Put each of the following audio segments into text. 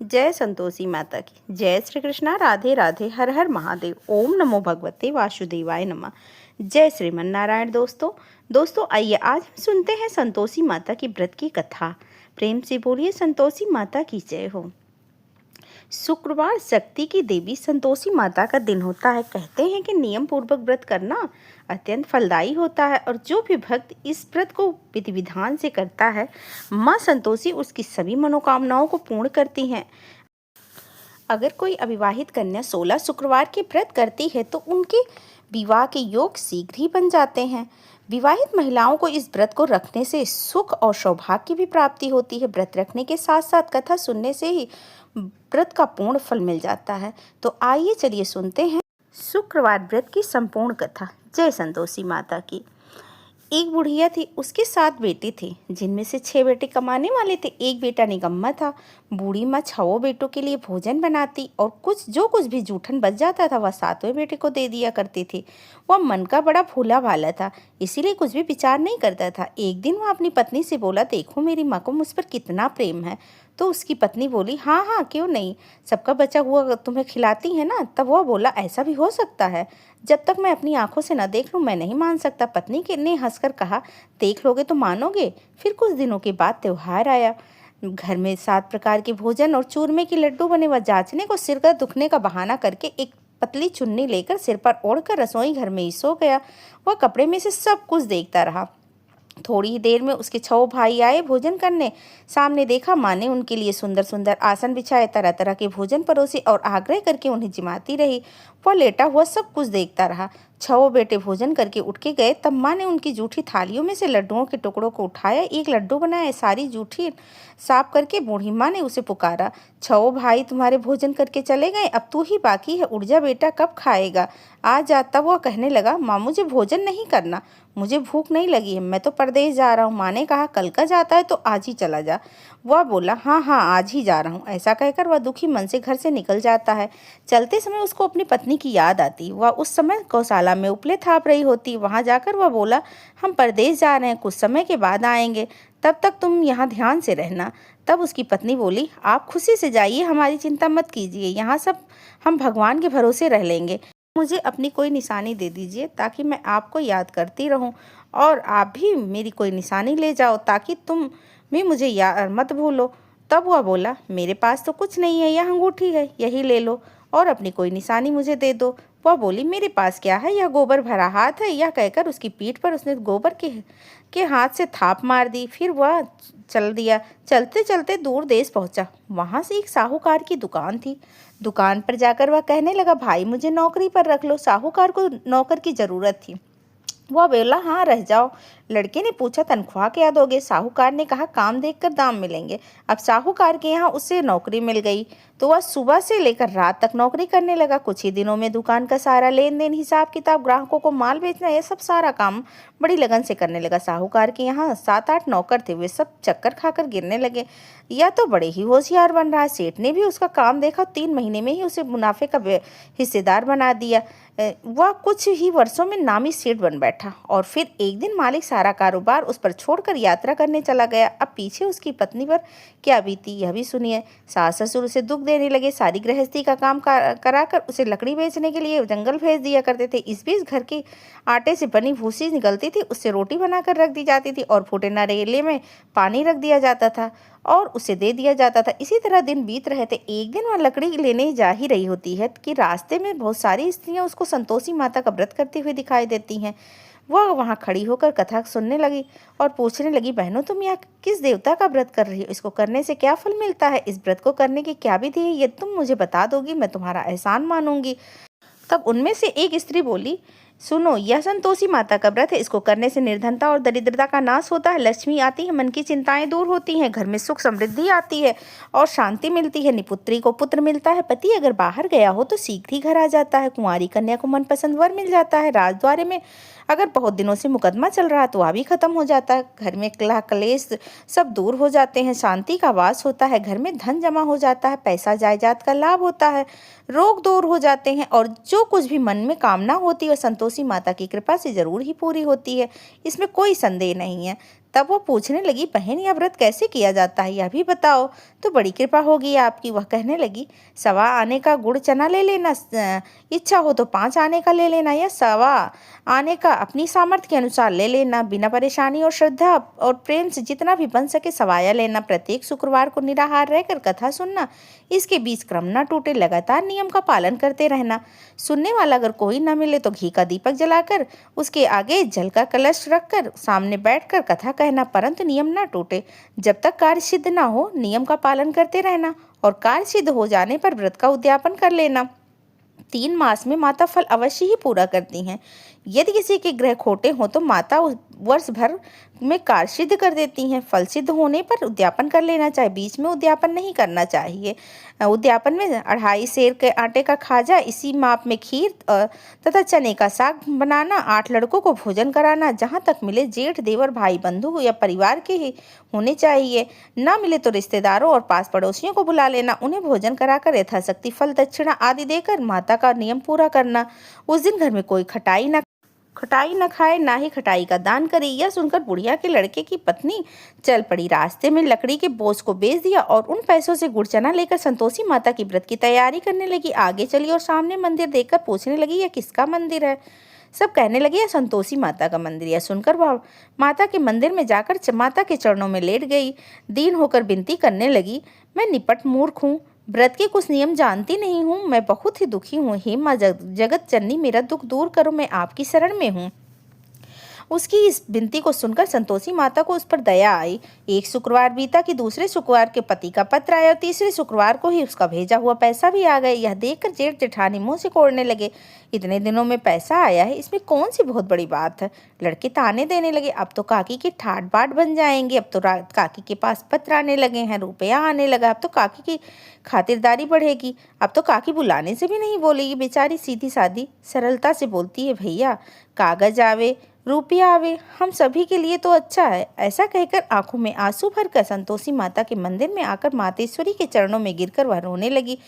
जय संतोषी माता की जय। श्री कृष्णा, राधे राधे, हर हर महादेव। ओम नमो भगवते वासुदेवाय नमः। जय श्रीमन नारायण। दोस्तों आइए आज हम सुनते हैं संतोषी माता की व्रत की कथा। प्रेम से बोलिए संतोषी माता की जय हो। शुक्रवार शक्ति की देवी संतोषी माता का दिन होता है। कहते हैं कि नियम पूर्वक व्रत करना अत्यंत फलदायी होता है और जो भी भक्त इस व्रत को विधि विधान से करता है, माँ संतोषी उसकी सभी मनोकामनाओं को पूर्ण करती हैं। अगर कोई अविवाहित कन्या 16 शुक्रवार के व्रत करती है तो उनके विवाह के योग शीघ्र ही बन जाते हैं। विवाहित महिलाओं को इस व्रत को रखने से सुख और सौभाग्य की भी प्राप्ति होती है। व्रत रखने के साथ साथ कथा सुनने से ही व्रत का पूर्ण फल मिल जाता है। तो आइए चलिए सुनते हैं शुक्रवार व्रत की संपूर्ण कथा। जय संतोषी माता की। एक बुढ़िया थी, उसके 7 बेटे थे, जिनमें से 6 बेटे कमाने वाले थे, एक बेटा निकम्मा था। बूढ़ी माँ 6 बेटों के लिए भोजन बनाती और जो कुछ भी जूठन बच जाता था वह 7वें बेटे को दे दिया करती थी। वह मन का बड़ा भोला भाला था, इसीलिए कुछ भी विचार नहीं करता था। एक दिन वह अपनी पत्नी से बोला, देखो मेरी माँ को मुझ पर कितना प्रेम है। तो उसकी पत्नी बोली, हाँ हाँ क्यों नहीं, सबका बचा हुआ तुम्हें खिलाती है ना। तब वह बोला, ऐसा भी हो सकता है, जब तक मैं अपनी आंखों से न देख लूं मैं नहीं मान सकता। पत्नी ने हंसकर कहा, देख लोगे तो मानोगे। फिर कुछ दिनों के बाद त्योहार आया। घर में 7 प्रकार के भोजन और चूरमे के लड्डू बने। वह जांचने को सिर का दुखने का बहाना करके एक पतली चुन्नी लेकर सिर पर ओढ़कर रसोई घर में ही सो गया। वह कपड़े में से सब कुछ देखता रहा। थोड़ी ही देर में उसके 6 भाई आए भोजन करने। सामने देखा, माँ ने उनके लिए सुंदर सुंदर आसन बिछाए, तरह तरह के भोजन परोसे और आग्रह करके उन्हें जिमाती रही। वह लेटा हुआ सब कुछ देखता रहा। 6 बेटे भोजन करके उठ के गए। तब माँ ने उनकी जूठी थालियों में से लड्डुओं के टुकड़ों को उठाया, एक लड्डू बनाया, सारी जूठी साफ करके बूढ़ी माँ ने उसे पुकारा, 6 भाई तुम्हारे भोजन करके चले गए, अब तू ही बाकी है, उठ जा बेटा, कब खाएगा, आ जा। तब वह कहने लगा, माँ मुझे भोजन नहीं करना, मुझे भूख नहीं लगी है, मैं तो परदेश जा रहा हूँ। माँ ने कहा, कल का जाता है तो आज ही चला जा। वह बोला, हाँ हाँ आज ही जा रहा हूँ। ऐसा कहकर वह दुखी मन से घर से निकल जाता है। चलते समय उसको अपनी पत्नी की याद आती। वह उस समय गौशाला में उपले थाप रही होती। वहां जाकर वह बोला, हम परदेश जा रहे हैं, कुछ समय के बाद आएंगे, तब तक तुम यहाँ ध्यान से रहना। तब उसकी पत्नी बोली, आप खुशी से जाइए, हमारी चिंता मत कीजिए, यहाँ सब हम भगवान के भरोसे रह लेंगे। मुझे अपनी कोई निशानी दे दीजिए ताकि मैं आपको याद करती रहूं, और आप भी मेरी कोई निशानी ले जाओ ताकि तुम भी मुझे मत भूलो। तब वह बोला, मेरे पास तो कुछ नहीं है, यह अंगूठी है, यही ले लो और अपनी कोई निशानी मुझे दे दो। वह बोली, मेरे पास क्या है, यह गोबर भरा हाथ है। यह कहकर उसकी पीठ पर उसने गोबर के हाथ से थाप मार दी। फिर वह चल दिया। चलते चलते दूर देश पहुंचा। वहां से एक साहूकार की दुकान थी। दुकान पर जाकर वह कहने लगा, भाई मुझे नौकरी पर रख लो। साहूकार को नौकर की जरूरत थी। वह बोला, हाँ रह जाओ। लड़के ने पूछा, तनख्वाह क्या दोगे? साहूकार ने कहा, काम देखकर दाम मिलेंगे। अब साहूकार के यहाँ उसे नौकरी मिल गई तो वह सुबह से लेकर रात तक नौकरी करने लगा। कुछ ही दिनों में दुकान का सारा लेन देन, हिसाब किताब, ग्राहकों को माल बेचना, यह सब सारा काम बड़ी लगन से करने लगा। साहूकार के यहाँ 7-8 नौकर थे, वे सब चक्कर खाकर गिरने लगे। यह तो बड़े ही होशियार बन रहा है। सेठ ने भी उसका काम देखा, 3 महीने में ही उसे मुनाफे का हिस्सेदार बना दिया। वह कुछ ही वर्षों में नामी सेठ बन बैठा। और फिर एक दिन मालिक सारा कारोबार उस पर छोड़कर यात्रा करने चला गया। अब पीछे उसकी पत्नी पर क्या बीती यह भी सुनिए। सास ससुर उसे दुख देने लगे। सारी गृहस्थी का काम कराकर उसे लकड़ी बेचने के लिए जंगल भेज दिया करते थे। इस बीच घर के आटे से बनी भूसी निकलती थी, उससे रोटी बनाकर रख दी जाती थी और फूटे नारियल में पानी रख दिया जाता था और उसे दे दिया जाता था। इसी तरह दिन बीत रहे थे। एक दिन वह लकड़ी लेने जा ही रही होती है कि रास्ते में बहुत सारी स्त्रियां उसको संतोषी माता का व्रत करती हुई दिखाई देती हैं। वह वहां खड़ी होकर कथा सुनने लगी और पूछने लगी, बहनों तुम यहाँ किस देवता का व्रत कर रही हो? इसको करने से क्या फल मिलता है? इस व्रत को करने की क्या विधि है? ये तुम मुझे बता दोगी, मैं तुम्हारा एहसान मानूंगी। तब उनमें से एक स्त्री बोली, सुनो, यह संतोषी माता का व्रत है। इसको करने से निर्धनता और दरिद्रता का नाश होता है, लक्ष्मी आती है, मन की चिंताएं दूर होती हैं, घर में सुख समृद्धि आती है और शांति मिलती है। निपुत्री को पुत्र मिलता है, पति अगर बाहर गया हो तो शीघ्र ही घर आ जाता है, कुंवारी कन्या को मनपसंद वर मिल जाता है, राजद्वारे में अगर बहुत दिनों से मुकदमा चल रहा है तो वह भी खत्म हो जाता है, घर में कलह कलेश सब दूर हो जाते हैं, शांति का वास होता है, घर में धन जमा हो जाता है, पैसा जायदाद का लाभ होता है, रोग दूर हो जाते हैं और जो कुछ भी मन में कामना होती है वह संतोषी माता की कृपा से जरूर ही पूरी होती है, इसमें कोई संदेह नहीं है। तब वो पूछने लगी, बहन यह व्रत कैसे किया जाता है, यह भी बताओ तो बड़ी कृपा होगी आपकी। वह कहने लगी, 1.25 आने का गुड़ चना ले लेना, इच्छा हो तो 5 आने का ले लेना, या 1.25 आने का अपनी सामर्थ्य के अनुसार ले लेना। बिना परेशानी और श्रद्धा और प्रेम से जितना भी बन सके सवाया लेना। प्रत्येक शुक्रवार को निराहार रहकर कथा सुनना, इसके बीच क्रम न टूटे, लगातार नियम का पालन करते रहना। सुनने वाला अगर कोई न मिले तो घी का दीपक जलाकर उसके आगे जल का कलश रखकर सामने बैठकर कथा कहना, परंतु नियम न टूटे। जब तक कार्य सिद्ध न हो नियम का पालन करते रहना, और कार्य सिद्ध हो जाने पर व्रत का उद्यापन कर लेना। 3 मास में माता फल अवश्य ही पूरा करती हैं। यदि किसी के ग्रह खोटे हों तो माता उस वर्ष भर में कार्य सिद्ध कर देती हैं। फल सिद्ध होने पर उद्यापन कर लेना चाहिए, बीच में उद्यापन नहीं करना चाहिए। उद्यापन में 2.5 सेर के आटे का खाजा, इसी माप में खीर तथा चने का साग बनाना, 8 लड़कों को भोजन कराना, जहाँ तक मिले जेठ देवर भाई बंधु या परिवार के ही होने चाहिए। ना मिले तो रिश्तेदारों और पास पड़ोसियों को बुला लेना, उन्हें भोजन कराकर यथाशक्ति फल दक्षिणा आदि देकर माता का नियम पूरा करना। उस दिन घर में कोई खटाई न खाए, ना ही खटाई का दान करे। यह सुनकर बुढ़िया के लड़के की पत्नी चल पड़ी। रास्ते में लकड़ी के बोझ को बेच दिया और उन पैसों से गुड़ चना लेकर संतोषी माता की व्रत की तैयारी करने लगी। आगे चली और सामने मंदिर देखकर पूछने लगी, यह किसका मंदिर है। सब कहने लगे, यह संतोषी माता का मंदिर। यह सुनकर वह माता के मंदिर में जाकर माता के चरणों में लेट गई। दीन होकर विनती करने लगी, मैं निपट मूर्ख हूँ, व्रत के कुछ नियम जानती नहीं हूँ, मैं बहुत ही दुखी हूँ। हे माँ जगत जननी, मेरा दुख दूर करो, मैं आपकी शरण में हूँ। उसकी इस विनती को सुनकर संतोषी माता को उस पर दया आई। एक शुक्रवार बीता कि दूसरे शुक्रवार के पति का पत्र आया और तीसरे शुक्रवार को ही उसका भेजा हुआ पैसा भी आ गया। यह देखकर जेठ जेठानी मुंह से कोड़ने लगे, इतने दिनों में पैसा आया है, इसमें कौन सी बहुत बड़ी बात है। लड़के ताने देने लगे, अब तो काकी के ठाट बाट बन जाएंगे, अब तो काकी के पास पत्र आने लगे हैं, रुपया आने लगा, अब तो काकी की खातिरदारी बढ़ेगी, अब तो काकी बुलाने से भी नहीं बोलेगी। बेचारी सीधी सादी सरलता से बोलती है, भैया कागज आवे रुपया आवे, हम सभी के लिए तो अच्छा है। ऐसा कहकर आंखों में आंसू भरकर संतोषी माता के मंदिर में आकर मातेश्वरी के चरणों में गिरकर वह रोने लगी।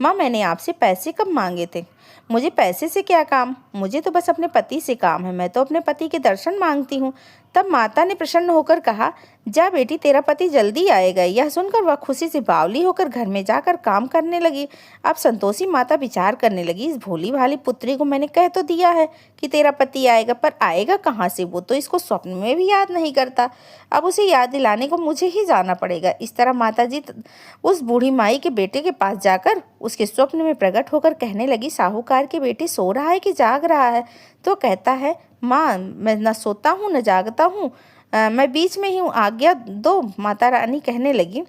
माँ, मैंने आपसे पैसे कब मांगे थे, मुझे पैसे से क्या काम, मुझे तो बस अपने पति से काम है, मैं तो अपने पति के दर्शन मांगती हूँ। तब माता ने प्रसन्न होकर कहा, जा बेटी, तेरा पति जल्दी आएगा। यह सुनकर वह खुशी से बावली होकर घर में जाकर काम करने लगी। अब संतोषी माता विचार करने लगी, इस भोली भाली पुत्री को मैंने कह तो दिया है कि तेरा पति आएगा, पर आएगा कहाँ से, वो तो इसको स्वप्न में भी याद नहीं करता। अब उसे याद दिलाने को मुझे ही जाना पड़ेगा। इस तरह माताजी उस बूढ़ी माई के बेटे के पास जाकर उसके स्वप्न में प्रकट होकर कहने लगी, साहूकार के बेटे सो रहा है कि जाग रहा है। तो कहता है, माँ मैं न सोता हूँ न जागता हूँ, मैं बीच में ही हूँ, आज्ञा दो। माता रानी कहने लगी,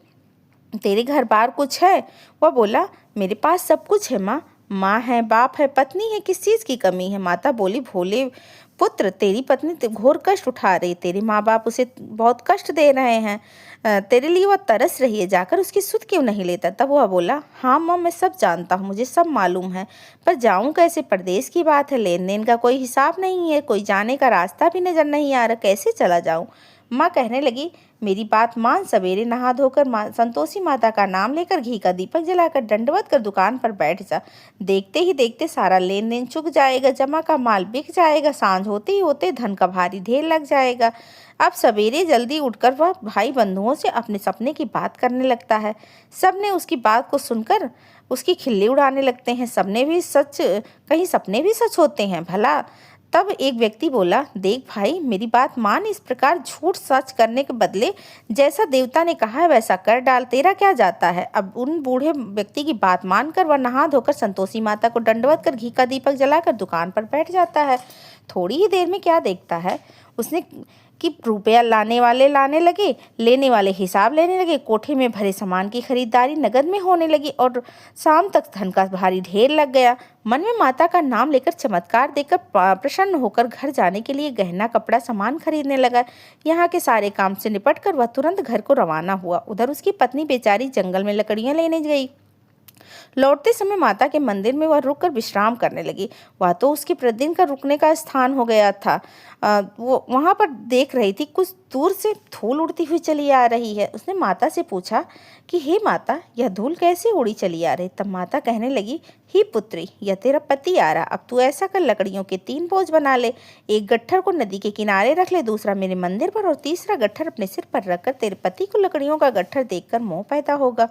तेरे घर बार कुछ है। वह बोला, मेरे पास सब कुछ है माँ, माँ है, बाप है, पत्नी है, किस चीज़ की कमी है। माता बोली, भोले पुत्र, तेरी पत्नी घोर कष्ट उठा रही, तेरे माँ बाप उसे बहुत कष्ट दे रहे हैं, तेरे लिए वह तरस रही है, जाकर उसकी सुध क्यों नहीं लेता। तब वह बोला, हाँ माँ, मैं सब जानता हूँ, मुझे सब मालूम है, पर जाऊँ कैसे, परदेश की बात है, लेन देन का कोई हिसाब नहीं है, कोई जाने का रास्ता भी नजर नहीं आ रहा, कैसे चला जाऊँ। माँ कहने लगी, मेरी बात मान, सवेरे नहा धोकर संतोषी माता का नाम लेकर घी का दीपक जलाकर दंडवत कर दुकान पर बैठ जा। देखते ही देखते सारा लेन देन चुक जाएगा, जमा का माल बिक जाएगा, सांझ होते ही होते धन का भारी ढेर लग जाएगा। अब सवेरे जल्दी उठकर वह भाई बंधुओं से अपने सपने की बात करने लगता है। सबने उसकी बात को सुनकर उसकी खिल्ली उड़ाने लगते हैं। सबने भी सच, कहीं सपने भी सच होते हैं भला। तब एक व्यक्ति बोला, देख भाई, मेरी बात मान, इस प्रकार झूठ सच करने के बदले जैसा देवता ने कहा है वैसा कर डाल, तेरा क्या जाता है। अब उन बूढ़े व्यक्ति की बात मानकर वह नहा धोकर संतोषी माता को दंडवत कर घी का दीपक जलाकर दुकान पर बैठ जाता है। थोड़ी ही देर में क्या देखता है उसने कि रुपया लाने वाले लाने लगे, लेने वाले हिसाब लेने लगे, कोठे में भरे सामान की खरीदारी नगद में होने लगी और शाम तक धन का भारी ढेर लग गया। मन में माता का नाम लेकर चमत्कार देखकर प्रसन्न होकर घर जाने के लिए गहना कपड़ा सामान खरीदने लगा। यहाँ के सारे काम से निपट कर वह तुरंत घर को रवाना हुआ। उधर उसकी पत्नी बेचारी जंगल में लकड़ियाँ लेने गई। लौटते समय माता के मंदिर में वह रुककर विश्राम करने लगी। वह तो उसके प्रतिदिन का रुकने का स्थान हो गया था। वो वहां पर देख रही थी, कुछ दूर से धूल उड़ती हुई चली आ रही है। उसने माता से पूछा कि हे माता, यह धूल कैसे उड़ी चली आ रही? तब माता कहने लगी, ही पुत्री, यह तेरा पति आ रहा। अब तू ऐसा कर, लकड़ियों के 3 बोझ बना ले। एक गट्ठर को नदी के किनारे रख ले, दूसरा मेरे मंदिर पर और तीसरा गट्ठर अपने सिर पर रखकर तेरे पति को लकड़ियों का गट्ठर देखकर मोह पैदा होगा।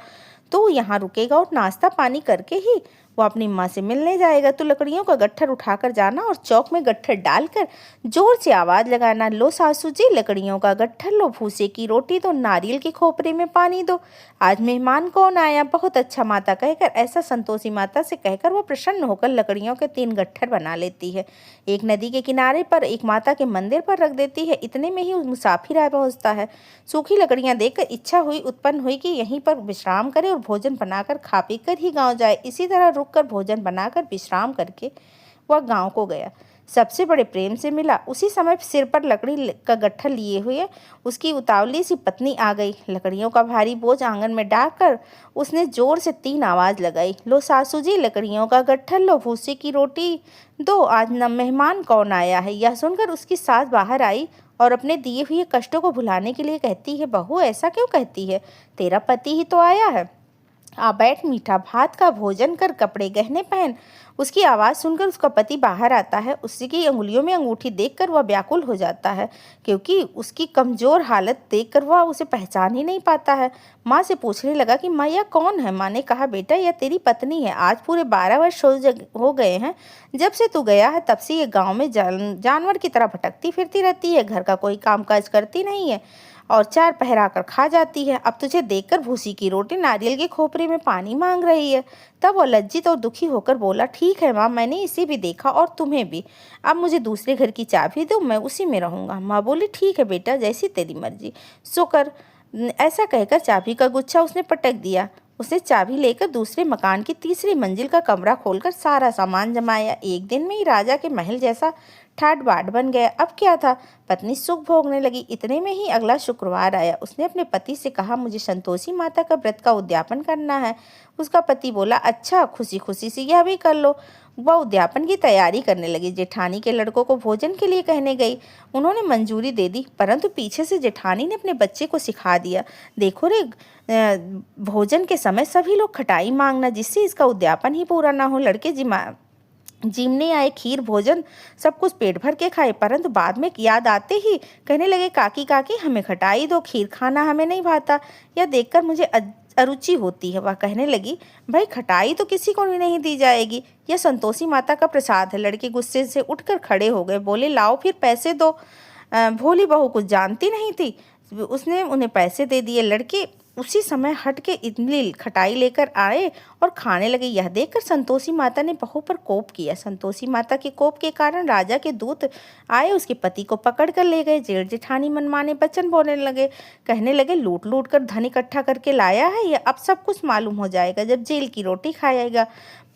तो यहाँ रुकेगा और नाश्ता पानी करके ही वो अपनी माँ से मिलने जाएगा। तो लकड़ियों का गट्ठर उठाकर जाना और चौक में गट्ठर डालकर जोर से आवाज लगाना, लो सासू जी लकड़ियों का गट्ठर लो, भूसे की रोटी दो, नारियल के खोपरे में पानी दो, आज मेहमान कौन आया, बहुत अच्छा माता कहकर ऐसा संतोषी माता से कहकर वो प्रसन्न होकर लकड़ियों के 3 गट्ठर बना लेती है। एक नदी के किनारे पर, एक माता के मंदिर पर रख देती है। इतने में ही मुसाफिर आ पहुंचता है। सूखी लकड़ियां देखकर इच्छा उत्पन्न हुई कि यहीं पर विश्राम करे और भोजन बनाकर खा पी कर ही गाँव जाए। इसी तरह रुक कर भोजन बनाकर विश्राम करके वह गांव को गया। सबसे बड़े प्रेम से मिला। उसी समय सिर पर लकड़ी का गट्ठर लिए हुए उसकी उतावली सी पत्नी आ गई। लकड़ियों का भारी बोझ आंगन में डालकर उसने जोर से 3 आवाज लगाई, लो सासू जी लकड़ियों का गट्ठर लो, भूसे की रोटी दो, आज न मेहमान कौन आया है। यह सुनकर उसकी सास बाहर आई और अपने दिए हुए कष्टों को भुलाने के लिए कहती है, बहू ऐसा क्यों कहती है, तेरा पति ही तो आया है, आ बैठ, मीठा भात का भोजन कर, कपड़े गहने पहन। उसकी आवाज़ सुनकर उसका पति बाहर आता है। उसकी अंगुलियों में अंगूठी देखकर वह व्याकुल हो जाता है, क्योंकि उसकी कमज़ोर हालत देखकर वह उसे पहचान ही नहीं पाता है। माँ से पूछने लगा कि माँ यह कौन है? माँ ने कहा, बेटा यह तेरी पत्नी है। आज पूरे 12 वर्ष हो गए हैं जब से तू गया है, तब से ये गाँव में जानवर की तरह भटकती फिरती रहती है, घर का कोई काम काज करती नहीं है और 4 पहरा कर खा जाती है। अब तुझे देखकर भूसी की रोटी, नारियल के खोपरे में पानी मांग रही है। तब वह लज्जित और दुखी होकर बोला, ठीक है माँ, मैंने इसे भी देखा और तुम्हें भी। अब मुझे दूसरे घर की चाबी दो, मैं उसी में रहूँगा। माँ बोली, ठीक है बेटा, जैसी तेरी मर्जी, सो कर। ऐसा कहकर चाबी का गुच्छा उसने पटक दिया। उसने चाबी लेकर दूसरे मकान की 3री मंजिल का कमरा खोलकर सारा सामान जमाया। एक दिन में ही राजा के महल जैसा ठाट बाट बन गया। अब क्या था, पत्नी सुख भोगने लगी। इतने में ही अगला शुक्रवार आया। उसने अपने पति से कहा, मुझे संतोषी माता का व्रत का उद्यापन करना है। उसका पति बोला, अच्छा, खुशी खुशी से यह भी कर लो। वह उद्यापन की तैयारी करने लगी। जेठानी के लड़कों को भोजन के लिए कहने गई। उन्होंने मंजूरी दे दी, परंतु पीछे से जेठानी ने अपने बच्चे को सिखा दिया, देखो रे, भोजन के समय सभी लोग खटाई मांगना, जिससे इसका उद्यापन ही पूरा ना हो। लड़के जिमने आए, खीर भोजन सब कुछ पेट भर के खाए, परंतु बाद में याद आते ही कहने लगे, काकी काकी हमें खटाई दो, खीर खाना हमें नहीं भाता, यह देखकर मुझे अरुचि होती है। वह कहने लगी, भाई खटाई तो किसी को भी नहीं दी जाएगी, यह संतोषी माता का प्रसाद है। लड़के गुस्से से उठकर खड़े हो गए, बोले, लाओ फिर पैसे दो। भोली बहू कुछ जानती नहीं थी, उसने उन्हें पैसे दे दिए। लड़के उसी समय हट के इमली खटाई लेकर आए और खाने लगे। यह देखकर संतोषी माता ने बहू पर कोप किया। संतोषी माता के कोप के कारण राजा के दूत आए, उसके पति को पकड़ कर ले गए। जेठ जेठानी मनमाने वचन बोलने लगे, कहने लगे, लूट लूट कर धन इकट्ठा करके लाया है, यह अब सब कुछ मालूम हो जाएगा जब जेल की रोटी खाएगा।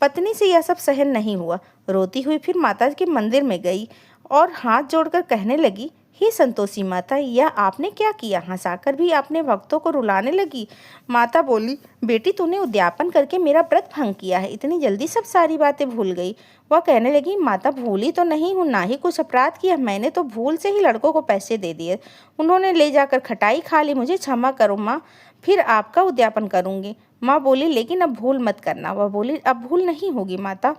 पत्नी से यह सब सहन नहीं हुआ। रोती हुई फिर माता के मंदिर में गई और हाथ जोड़कर कहने लगी, हे संतोषी माता, यह आपने क्या किया? हंसाकर भी आपने भक्तों को रुलाने लगी। माता बोली, बेटी तूने उद्यापन करके मेरा व्रत भंग किया है, इतनी जल्दी सब सारी बातें भूल गई। वह कहने लगी, माता भूली तो नहीं हूँ, ना ही कुछ अपराध किया, मैंने तो भूल से ही लड़कों को पैसे दे दिए, उन्होंने ले जाकर खटाई खा ली, मुझे क्षमा करो माँ, फिर आपका उद्यापन करूँगी। माँ बोली, लेकिन अब भूल मत करना। वह बोली, अब भूल नहीं होगी माता,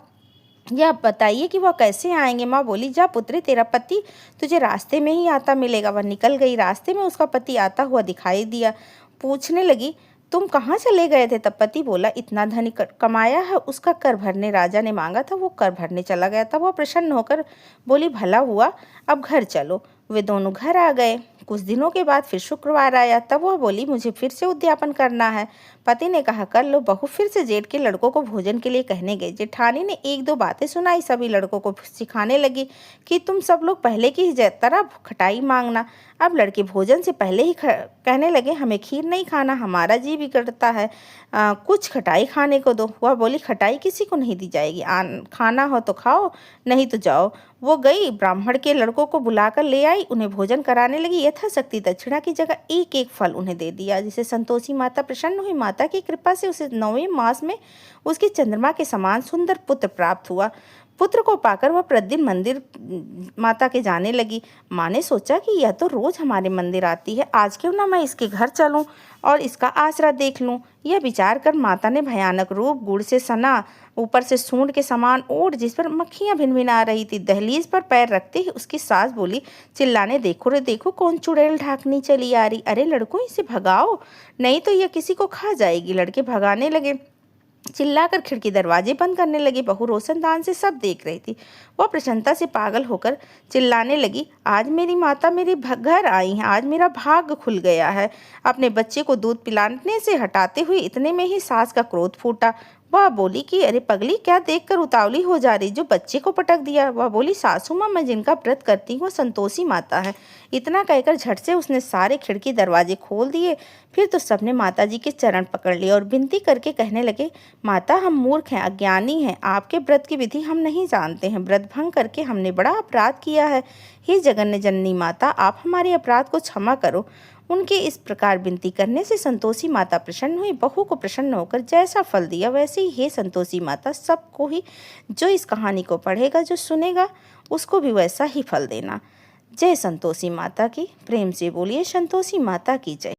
या बताइए कि वह कैसे आएंगे। माँ बोली, जा पुत्री, तेरा पति तुझे रास्ते में ही आता मिलेगा। वह निकल गई। रास्ते में उसका पति आता हुआ दिखाई दिया। पूछने लगी, तुम कहाँ चले गए थे? तब पति बोला, इतना धन कमाया है, उसका कर भरने राजा ने मांगा था, वो कर भरने चला गया था। वह प्रसन्न होकर बोली, भला हुआ, अब घर चलो। वे दोनों घर आ गए। कुछ दिनों के बाद फिर शुक्रवार आया। तब वह बोली, मुझे फिर से उद्यापन करना है। पति ने कहा, कर लो। बहू फिर से जेठ के लड़कों को भोजन के लिए कहने गई। जेठानी ने 1-2 बातें सुनाई। सभी लड़कों को सिखाने लगी कि तुम सब लोग पहले की तरह खटाई मांगना। अब लड़के भोजन से पहले ही कहने लगे, हमें खीर नहीं खाना, हमारा जी बिगड़ता है, कुछ खटाई खाने को दो। वह बोली, खटाई किसी को नहीं दी जाएगी, खाना हो तो खाओ, नहीं तो जाओ। वो गई, ब्राह्मण के लड़कों को बुलाकर ले आई, उन्हें भोजन कराने लगी। यथाशक्ति दक्षिणा की जगह 1-1 फल उन्हें दे दिया, जिसे संतोषी माता प्रसन्न हुई। माता माता की कृपा से उसे 9वें मास में उसकी चंद्रमा के समान सुंदर पुत्र प्राप्त हुआ। पुत्र को पाकर वह प्रतिदिन मंदिर माता के जाने लगी। माँ ने सोचा कि यह तो रोज हमारे मंदिर आती है, आज क्यों ना मैं इसके घर चलूं और इसका आसरा देख लूं। यह विचार कर माता ने भयानक रूप, गुड़ से सना, ऊपर से सूंड के समान ओट जिस पर मक्खियां भिनभिना रही थी। दहलीज पर पैर रखते ही उसकी सास बोली चिल्लाने, देखो रे देखो कौन चुड़ैल ढाकनी चली आ रही। अरे लड़कों, इसे भगाओ, नहीं तो यह किसी को खा जाएगी। लड़के भगाने लगे, चिल्लाकर खिड़की दरवाजे बंद करने लगी। बहू रोशनदान से सब देख रही थी। वह प्रसन्नता से पागल होकर चिल्लाने लगी, आज मेरी माता मेरे घर आई है, आज मेरा भाग्य खुल गया है। अपने बच्चे को दूध पिलाने से हटाते हुए इतने में ही सास का क्रोध फूटा। वह बोली कि अरे पगली, क्या देखकर उतावली हो जा रही, जो बच्चे को पटक दिया। वह बोली, सासू माँ, मैं जिनका व्रत करती हूँ संतोषी माता है। इतना कहकर झट से उसने सारे खिड़की दरवाजे खोल दिए। फिर तो सबने माता जी के चरण पकड़ लिए और विनती करके कहने लगे, माता, हम मूर्ख हैं, अज्ञानी हैं, आपके व्रत की विधि हम नहीं जानते हैं। व्रत भंग करके हमने बड़ा अपराध किया है। हे जगन्य जननी माता, आप हमारे अपराध को क्षमा करो। उनके इस प्रकार विनती करने से संतोषी माता प्रसन्न हुई। बहू को प्रसन्न होकर जैसा फल दिया वैसे ही हे संतोषी माता सबको ही, जो इस कहानी को पढ़ेगा, जो सुनेगा, उसको भी वैसा ही फल देना। जय संतोषी माता की। प्रेम से बोलिए संतोषी माता की जय।